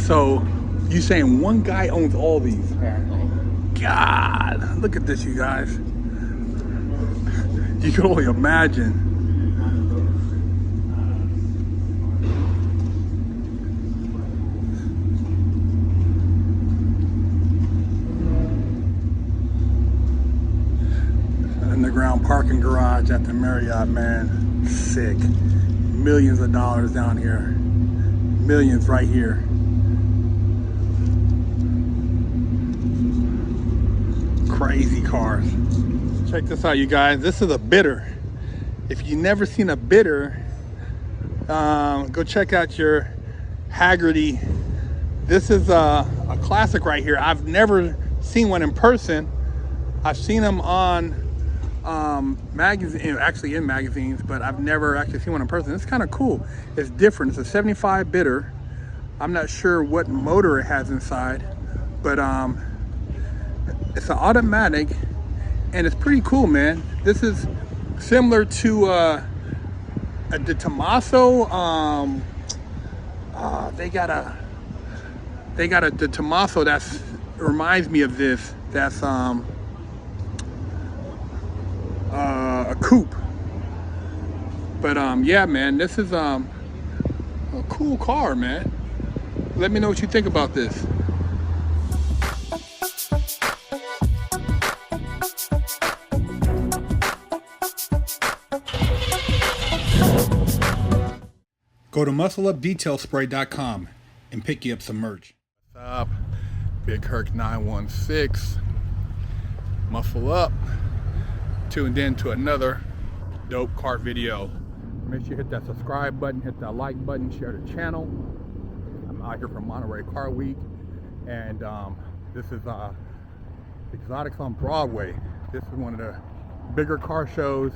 So you saying one guy owns all these? God, look at this, you guys. You can only imagine. Underground parking garage at the Marriott, man. Sick. Millions of dollars down here. Millions right here. Crazy cars. Check this out, you guys. This is a bidder. If you've never seen a bidder, go check out your Haggerty. This is a classic right here. I've never seen one in person. I've seen them on magazine, actually in magazines, but I've never actually seen one in person. It's kind of cool. It's different. It's a 75 bidder. I'm not sure what motor it has inside, but it's an automatic, and it's pretty cool, man. This is similar to the Tomaso. They got a the Tomaso that's reminds me of this. That's a coupe. But yeah, man, this is a cool car, man. Let me know what you think about this. Go to muscleupdetailspray.com and pick you up some merch. What's up? Big Herc 916. Muscle up. Tuned in to another dope car video. Make sure you hit that subscribe button, hit that like button, share the channel. I'm out here from Monterey Car Week, and this is Exotics on Broadway. This is one of the bigger car shows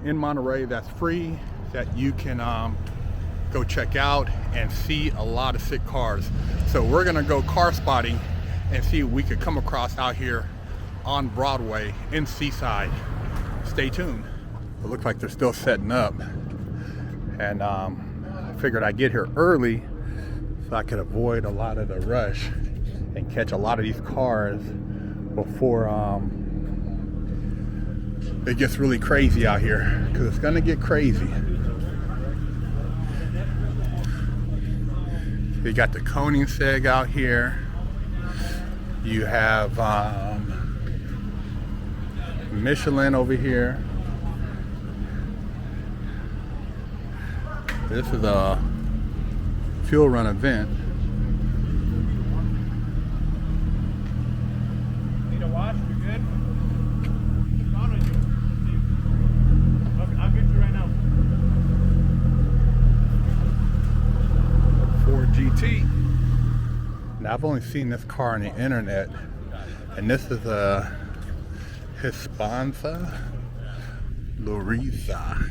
in Monterey that's free, that you can go check out and see a lot of sick cars. So we're gonna go car spotting and see what we could come across out here on Broadway in Seaside. Stay tuned. It looks like they're still setting up, and I figured I'd get here early so I could avoid a lot of the rush and catch a lot of these cars before it gets really crazy out here, because it's gonna get crazy. You got the Koenigsegg out here. You have Michelin over here. This is a fuel run event. Need a wash? You good? Okay, I'll get you right now. Ford GT. Now, I've only seen this car on the internet, and this is a Hispanza Loriza.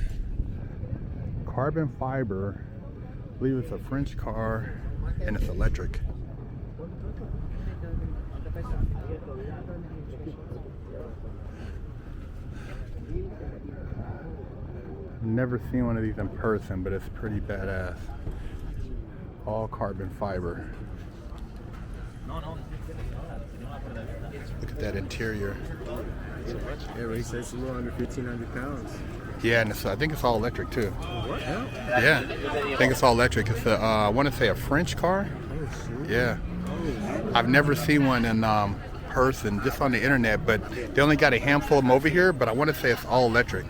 Carbon fiber. I believe it's a French car, and it's electric. I've never seen one of these in person, but it's pretty badass. All carbon fiber. Look at that interior. Yeah, Ray says it's a little under 1,500 pounds. Yeah, and I think it's all electric too. What? Yeah, I think it's all electric. It's a, I want to say a French car. Oh, shit. Yeah. I've never seen one in person, just on the internet, but they only got a handful of them over here, but I want to say it's all electric.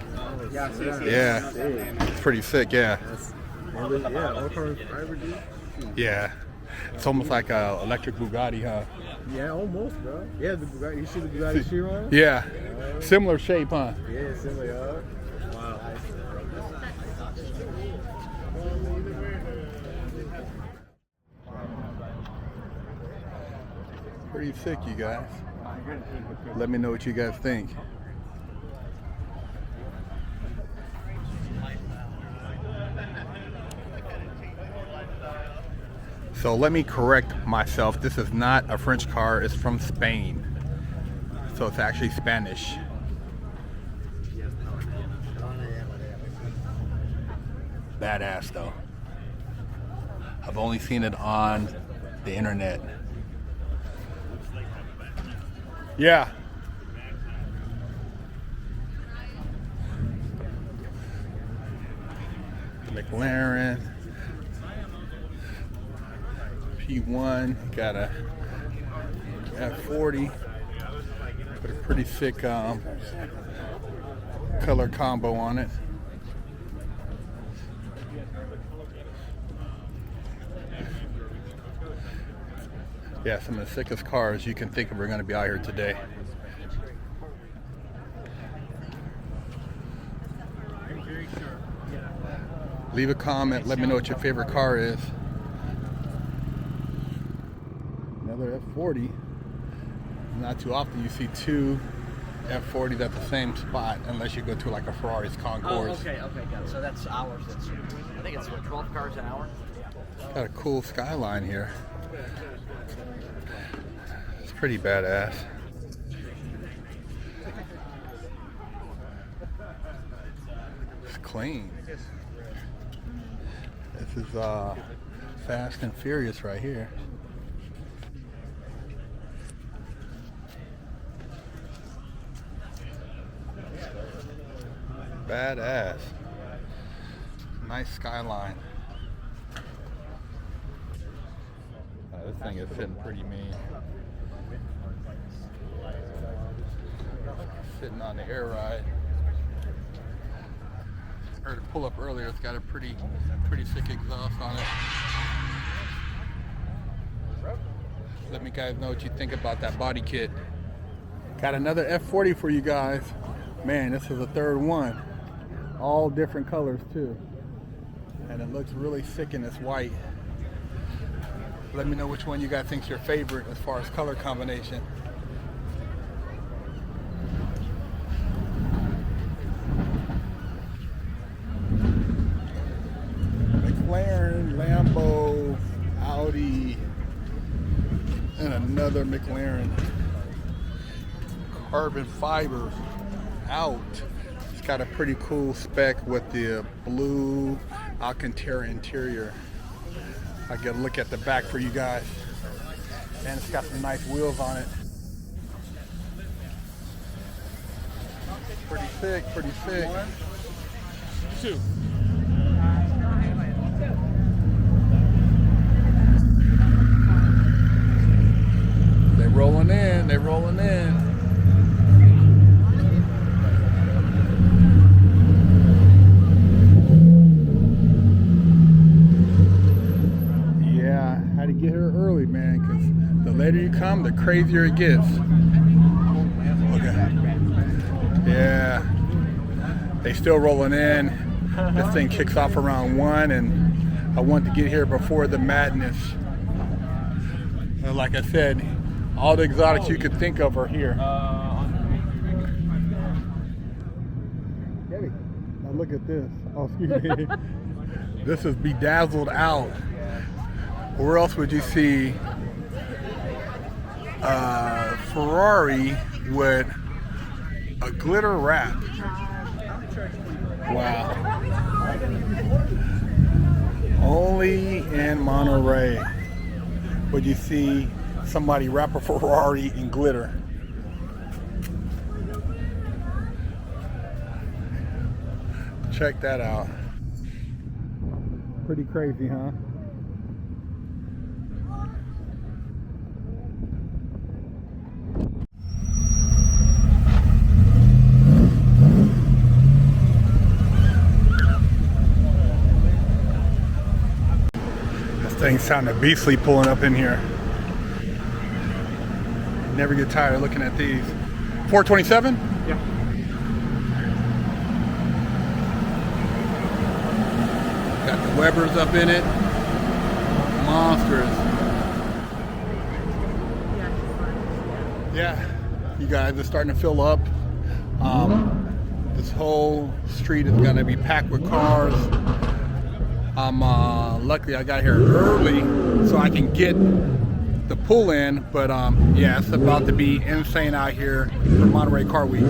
Yeah, it's pretty sick, yeah. Yeah, all carbon fiber, dude. Yeah, it's almost like a electric Bugatti, huh? Yeah, almost, bro. Yeah, the Bugatti. You see the Bugatti Chiron? Yeah, similar shape, huh? Yeah, similar. Wow. Pretty sick, you guys. Let me know what you guys think. So let me correct myself. This is not a French car. It's from Spain. So it's actually Spanish. Badass though. I've only seen it on the internet. Yeah. McLaren P1, got a F40 with a pretty sick color combo on it. Yeah, some of the sickest cars you can think of are going to be out here today. Leave a comment, let me know what your favorite car is. Another F40. Not too often you see two F40s at the same spot unless you go to like a Ferrari's Concours. Oh, okay, got it. So that's ours. I think it's what, 12 cars an hour? Got a cool skyline here. It's pretty badass. It's clean. This is Fast and Furious right here. Badass. Nice skyline. This thing is sitting pretty mean. Sitting on the air ride. Heard it pull up earlier. It's got a pretty sick exhaust on it. Let me guys know what you think about that body kit. Got another F40 for you guys. Man, this is the third one. All different colors too. And it looks really sick in this white. Let me know which one you guys think's your favorite as far as color combination. McLaren, Lambo, Audi, and another McLaren. Carbon fiber out. It's got a pretty cool spec with the blue Alcantara interior. I get a look at the back for you guys. And it's got some nice wheels on it. Pretty sick, pretty sick. Two. They rolling in, they rolling in. Yeah, had to get here early, man, because the later you come, the crazier it gets. Okay. Yeah, they still rolling in. This thing kicks off around 1, and I want to get here before the madness. Like I said, all the exotics you could think of are here. Now look at this. Oh, excuse me. This is bedazzled out. Where else would you see Ferrari with a glitter wrap? Wow. Only in Monterey would you see somebody wrap a Ferrari in glitter. Check that out. Pretty crazy, huh? Things sounding beastly pulling up in here. Never get tired of looking at these. 427? Yeah. Got the Webers up in it. Monsters. Yeah, you guys are starting to fill up. This whole street is going to be packed with cars. Luckily I got here early so I can get the pull in, but yeah, it's about to be insane out here for Monterey Car Week.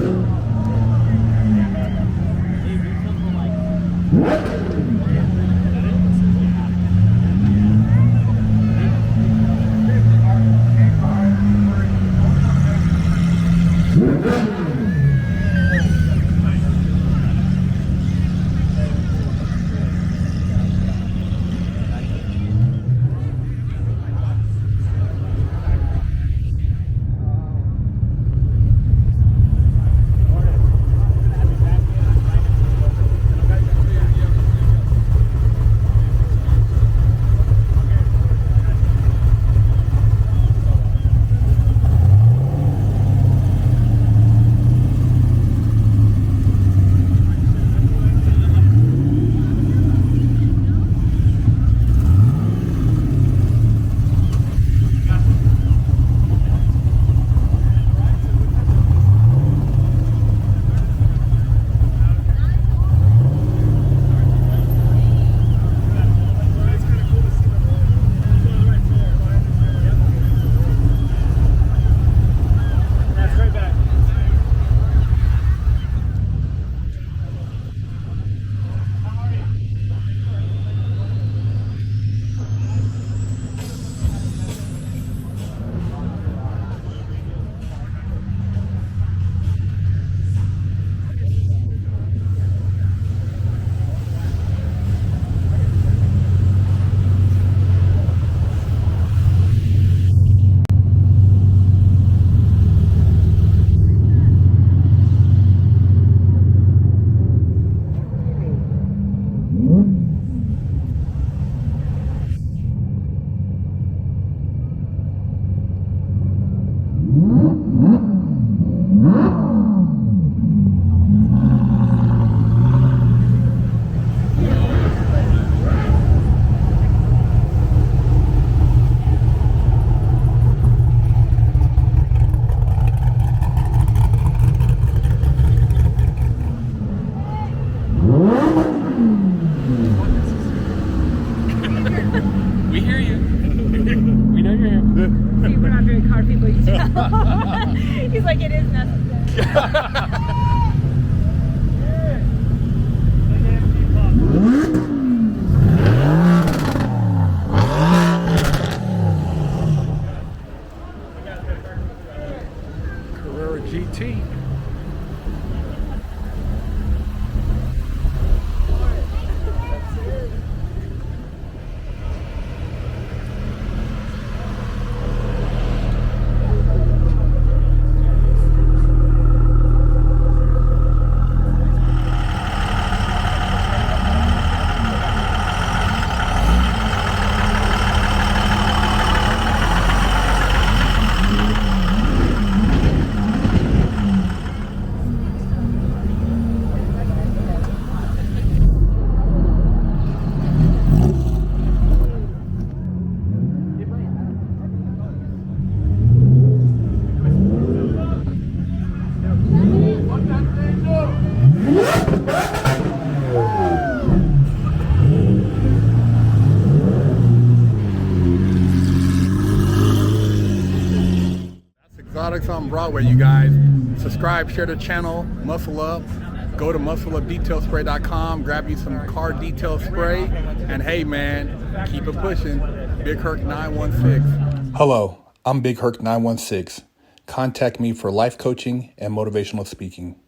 We hear you. We know you're here. See, we're not very car people, you tell. He's like, it is necessary. Carrera GT. Exotics on Broadway, you guys. Subscribe, share the channel, muscle up. Go to muscleupdetailspray.com, grab you some car detail spray, and hey man, keep it pushing. Big Herc 916. Hello, I'm Big Herc 916. Contact me for life coaching and motivational speaking.